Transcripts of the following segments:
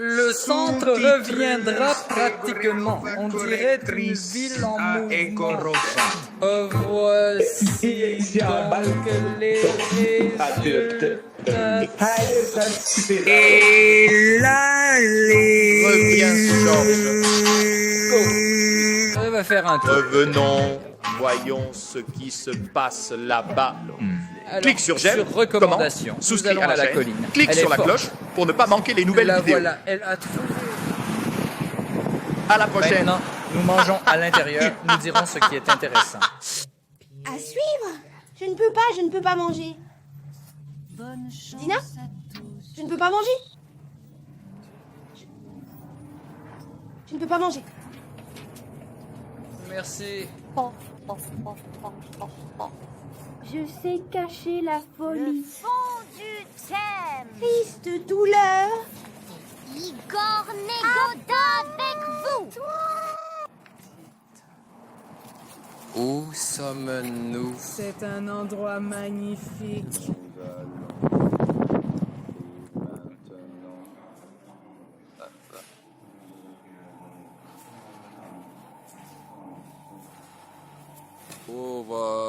Le centre reviendra pratiquement. On dirait une ville en mouvement. Voici donc les résultats. Et là, les... Reviens, Georges. Ça va faire un tour. Revenons, voyons ce qui se passe là-bas. Alors, Clique sur j'aime. recommandation. Comment? Souscris Nous à allons la chaîne. colline. Clique Elle sur est la forte. cloche pour ne pas manquer les nouvelles La vidéos. voilà, elle a trouvé. À la prochaine. Maintenant, nous mangeons à l'intérieur. Nous dirons ce qui est intéressant. À suivre. Je ne peux pas manger. Dina, je ne peux pas manger. Je ne peux pas manger. Merci. Je sais cacher la folie. Fond du thème. Triste douleur. Igor Negoda avec vous. Où sommes-nous? C'est un endroit magnifique. Au revoir.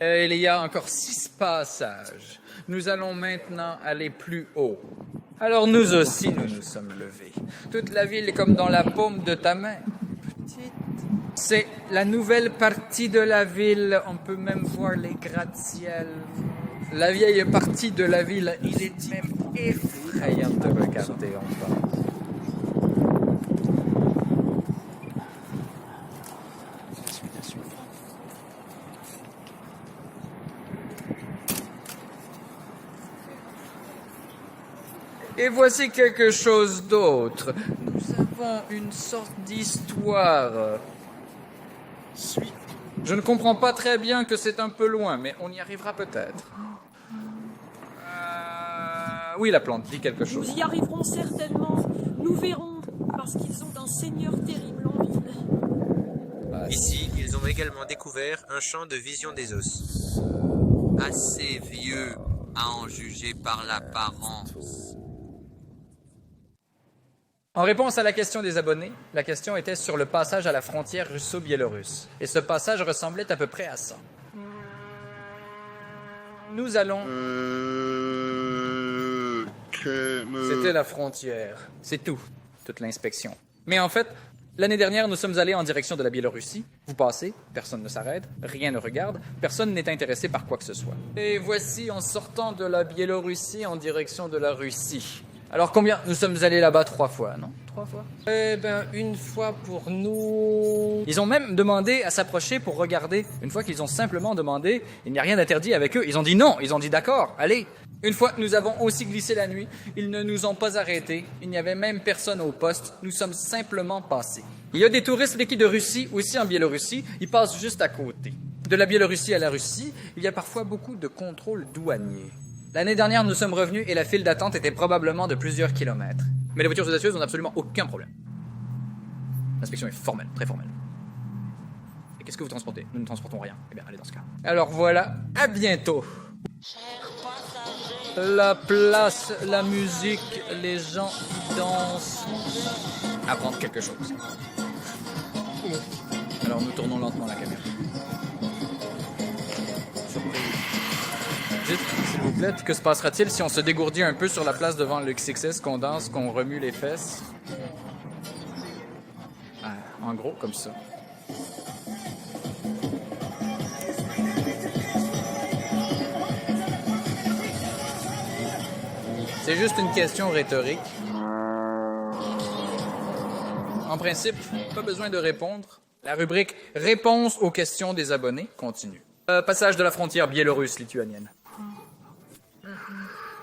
Il y a encore 6 passages. Nous allons maintenant aller plus haut. Alors nous aussi, nous nous sommes levés. Toute la ville est comme dans la paume de ta main. Petite. C'est la nouvelle partie de la ville. On peut même voir les gratte-ciels. La vieille partie de la ville, il est même effrayant de regarder en bas. Et voici quelque chose d'autre. Nous avons une sorte d'histoire. Je ne comprends pas très bien que c'est un peu loin, mais on y arrivera peut-être. Oui, la plante, dit quelque chose. Nous y arriverons certainement. Nous verrons, parce qu'ils ont un seigneur terrible en ville. Ici, ils ont également découvert un champ de vision des os. Assez vieux à en juger par l'apparence. En réponse à la question des abonnés, la question était sur le passage à la frontière russo-biélorusse. Et ce passage ressemblait à peu près à ça. Nous allons... C'était la frontière. C'est tout. Toute l'inspection. Mais en fait, l'année dernière, nous sommes allés en direction de la Biélorussie. Vous passez, personne ne s'arrête, rien ne regarde, personne n'est intéressé par quoi que ce soit. Et voici en sortant de la Biélorussie en direction de la Russie. Alors combien? Nous sommes allés là-bas 3 fois, non? 3 fois? Eh ben, une fois pour nous... Ils ont même demandé à s'approcher pour regarder. Une fois qu'ils ont simplement demandé, il n'y a rien d'interdit avec eux. Ils ont dit non, ils ont dit d'accord, allez. Une fois, nous avons aussi glissé la nuit. Ils ne nous ont pas arrêtés. Il n'y avait même personne au poste. Nous sommes simplement passés. Il y a des touristes qui de Russie, aussi en Biélorussie. Ils passent juste à côté. De la Biélorussie à la Russie, il y a parfois beaucoup de contrôles douaniers. L'année dernière, nous sommes revenus et la file d'attente était probablement de plusieurs kilomètres. Mais les voitures audacieuses n'ont absolument aucun problème. L'inspection est formelle, très formelle. Et qu'est-ce que vous transportez? Nous ne transportons rien. Eh bien, allez dans ce cas. Alors voilà, à bientôt. La place, la musique, les gens qui dansent. Apprendre quelque chose. Alors nous tournons lentement la caméra. Surprise. Dites, s'il vous plaît, que se passera-t-il si on se dégourdit un peu sur la place devant le XXS, qu'on danse, qu'on remue les fesses? En gros, comme ça. C'est juste une question rhétorique. En principe, pas besoin de répondre. La rubrique « Réponse aux questions des abonnés » continue. Passage de la frontière biélorusse-lituanienne.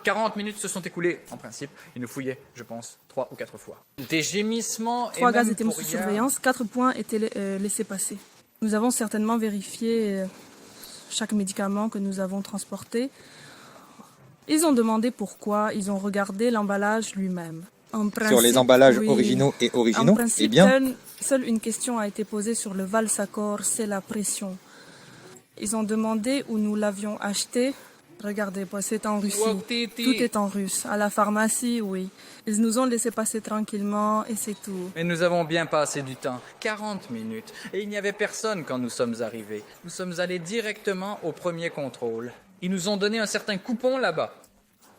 40 minutes se sont écoulées, en principe. Ils nous fouillaient, je pense, 3 ou 4 fois. Des gémissements et 3 gaz même étaient pour sous hier. surveillance, 4 points étaient laissés passer. Nous avons certainement vérifié chaque médicament que nous avons transporté. Ils ont demandé pourquoi, ils ont regardé l'emballage lui-même. Sur les emballages oui. originaux et En originaux, principe, eh bien, seule une question a été posée sur le Valsacor, c'est la pression. Ils ont demandé où nous l'avions acheté. Regardez, c'est en Russie. Ouah-titi. Tout est en russe. À la pharmacie, oui. Ils nous ont laissé passer tranquillement et c'est tout. Mais nous avons bien passé du temps, 40 minutes, et il n'y avait personne quand nous sommes arrivés. Nous sommes allés directement au premier contrôle. Ils nous ont donné un certain coupon là-bas.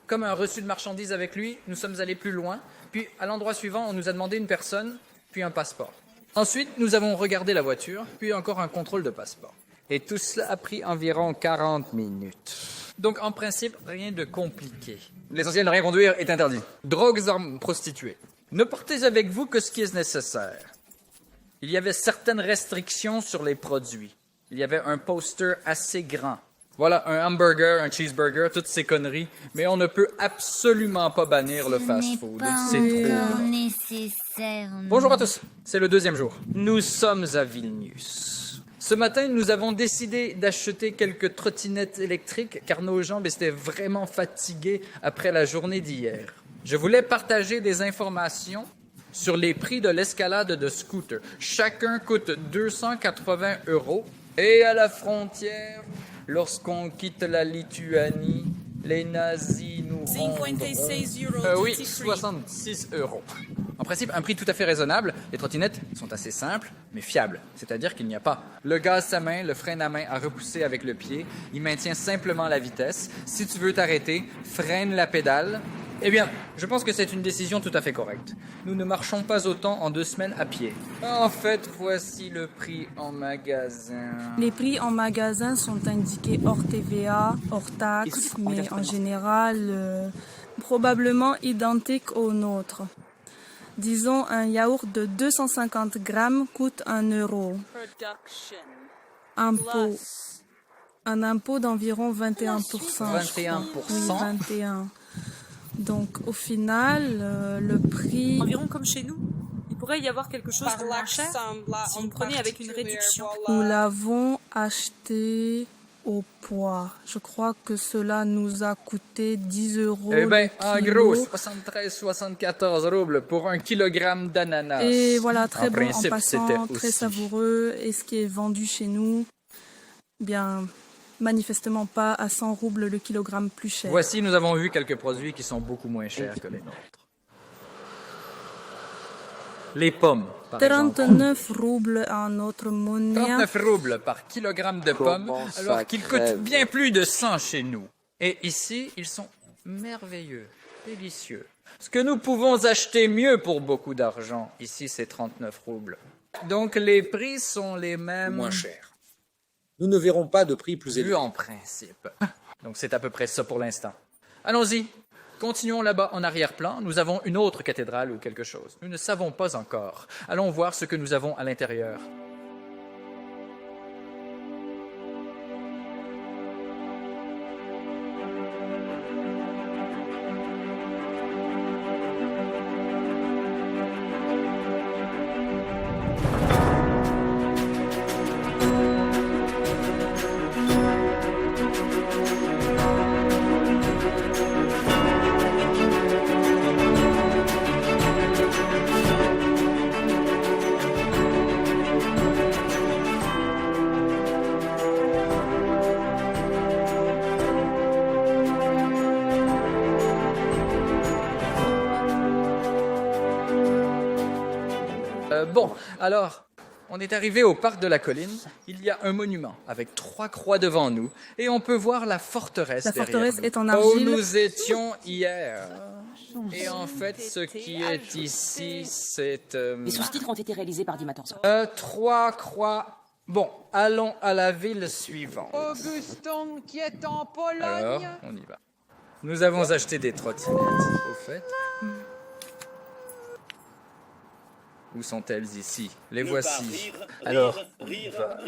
Comme un reçu de marchandises avec lui, nous sommes allés plus loin, puis à l'endroit suivant, on nous a demandé une personne, puis un passeport. Ensuite, nous avons regardé la voiture, puis encore un contrôle de passeport. Et tout cela a pris environ 40 minutes. Donc, en principe, rien de compliqué. L'essentiel de rien conduire est interdit. Drogues, armes, prostituées. Ne portez avec vous que ce qui est nécessaire. Il y avait certaines restrictions sur les produits. Il y avait un poster assez grand. Voilà, un hamburger, un cheeseburger, toutes ces conneries. Mais on ne peut absolument pas bannir le fast-food. C'est trop. Nécessaire. Bonjour à tous, c'est le deuxième jour. Nous sommes à Vilnius. Ce matin, nous avons décidé d'acheter quelques trottinettes électriques car nos jambes étaient vraiment fatiguées après la journée d'hier. Je voulais partager des informations sur les prix de l'escalade de scooters. Chacun coûte 280 €. Et à la frontière, lorsqu'on quitte la Lituanie, les nazis nous rendront... oui, 66 €. En principe, un prix tout à fait raisonnable. Les trottinettes sont assez simples, mais fiables. C'est-à-dire qu'il n'y a pas le gaz à main, le frein à main à repousser avec le pied. Il maintient simplement la vitesse. Si tu veux t'arrêter, freine la pédale. Eh bien, je pense que c'est une décision tout à fait correcte. Nous ne marchons pas autant en 2 semaines à pied. En fait, voici le prix en magasin. Les prix en magasin sont indiqués hors TVA, hors taxes, mais en général, probablement identiques aux nôtres. Disons, un yaourt de 250 grammes coûte 1 €. Un impôt d'environ 21%. 21%. Oui, 21%. Donc, au final, le prix... Environ comme chez nous. Il pourrait y avoir quelque chose de moins cher si vous prenez avec une réduction. Nous l'avons acheté au poids. Je crois que cela nous a coûté 10 € Eh bien, le en kilo. gros, 73-74 roubles pour 1 kilogramme d'ananas. Et voilà, très En bon, en principe, passant, c'était très aussi. savoureux. Et ce qui est vendu chez nous, bien, manifestement pas à 100 roubles le kilogramme plus cher. Voici, nous avons vu quelques produits qui sont beaucoup moins chers que les nôtres. Les pommes, par exemple. 39 roubles en notre monnaie. 39 roubles par kilogramme de pommes, Comment ça alors qu'ils crève. coûtent bien plus de 100 chez nous. Et ici, ils sont merveilleux, délicieux. Ce que nous pouvons acheter mieux pour beaucoup d'argent, ici, c'est 39 roubles. Donc, les prix sont les mêmes. Moins cher. Nous ne verrons pas de prix plus élevé. Vu en principe. Donc, c'est à peu près ça pour l'instant. Allons-y. Continuons là-bas en arrière-plan. Nous avons une autre cathédrale ou quelque chose. Nous ne savons pas encore. Allons voir ce que nous avons à l'intérieur. Bon, alors, on est arrivé au parc de la colline. Il y a un monument avec 3 croix devant nous et on peut voir la forteresse La derrière forteresse nous. est en Où argile. nous étions hier. Et en fait, ce qui est ici, c'est... Les sous-titres ont été réalisés par Dimatorza. 3 croix. Bon, allons à la ville suivante. Augustin qui est en Pologne. Alors, on y va. Nous avons acheté des trottinettes, au fait. Où sont-elles ici? Les voici. Alors, on y va.